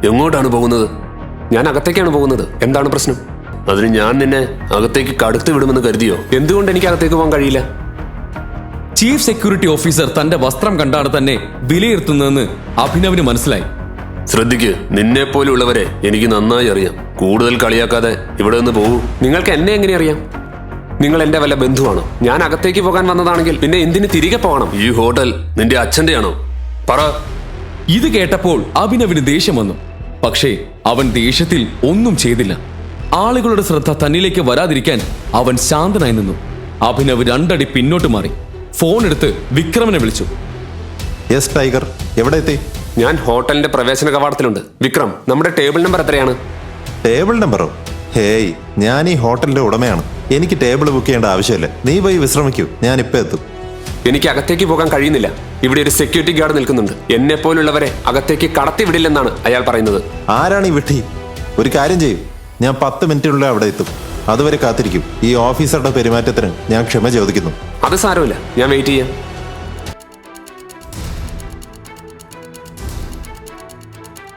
എങ്ങോട്ടാണ് പോകുന്നത്? ഞാൻ അകത്തേക്കാണ് പോകുന്നത്. എന്താണ് പ്രശ്നം? അതിന് ഞാൻ നിന്നെ അകത്തേക്ക് കടത്തി വിടുമെന്ന് കരുതിയോ? എന്തുകൊണ്ട് എനിക്ക് അകത്തേക്ക് പോകാൻ കഴിയില്ല? ചീഫ് സെക്യൂരിറ്റി ഓഫീസർ തന്റെ വസ്ത്രം കണ്ടാണ് തന്നെ വിലയിരുത്തുന്നതെന്ന് അഭിനവിന് മനസ്സിലായി. ശ്രദ്ധിക്ക്, നിന്നെ പോലുള്ളവരെ എനിക്ക് നന്നായി അറിയാം. കൂടുതൽ കളിയാക്കാതെ ഇവിടെ നിന്ന് പോകൂ. നിങ്ങൾക്ക് എന്നെ എങ്ങനെ അറിയാം? നിങ്ങൾ എന്റെ വല്ല ബന്ധുവാണോ? ഞാൻ അകത്തേക്ക് പോകാൻ വന്നതാണെങ്കിൽ പിന്നെ എന്തിന് തിരികെ പോകണം? ഈ ഹോട്ടൽ നിന്റെ അച്ഛന്റെ ആണോ? പറ. ഇത് കേട്ടപ്പോൾ അഭിനവിന് ദേഷ്യം വന്നു. പക്ഷേ അവൻ ദേഷ്യത്തിൽ ഒന്നും ചെയ്തില്ല. ആളുകളുടെ ശ്രദ്ധ തന്നിലേക്ക് വരാതിരിക്കാൻ അവൻ ശാന്തനായി നിന്നു. അഭിനവ് 2 അടി പിന്നോട്ട് മാറി ഫോൺ എടുത്ത് വിക്രമനെ വിളിച്ചു. യെസ് ടൈഗർ, എവിടെ എത്തി? ഞാൻ ഹോട്ടലിന്റെ പ്രവേശന കവാടത്തിലുണ്ട്. വിക്രം, നമ്മുടെ ടേബിൾ നമ്പർ എത്രയാണ്? ടേബിൾ നമ്പറോ? ഹേയ്, ഞാൻ ഈ ഹോട്ടലിന്റെ ഉടമയാണ്. എനിക്ക് ടേബിൾ ബുക്ക് ചെയ്യേണ്ട ആവശ്യമില്ല. നീ പോയി വിശ്രമിക്കൂ, ഞാൻ ഇപ്പൊ എത്തും. എനിക്ക് അകത്തേക്ക് പോകാൻ കഴിയുന്നില്ല. ഇവിടെ ഒരു സെക്യൂരിറ്റി ഗാർഡ് നിൽക്കുന്നുണ്ട്. എന്നെ പോലുള്ളവരെ അകത്തേക്ക് കടത്തി വിടില്ലെന്നാണ് അയാൾ പറയുന്നത്. ആരാണ് ഈ വിട്ടി? ഒരു കാര്യം ചെയ്യും, ഞാൻ 10 മിനിറ്റിനുള്ളിൽ അവിടെ എത്തും. അതുവരെ കാത്തിരിക്കും. ഈ ഓഫീസറുടെ പെരുമാറ്റത്തിന് ഞാൻ ക്ഷമ ചോദിക്കുന്നു. അത് സാരമില്ല, ഞാൻ വെയിറ്റ് ചെയ്യാം.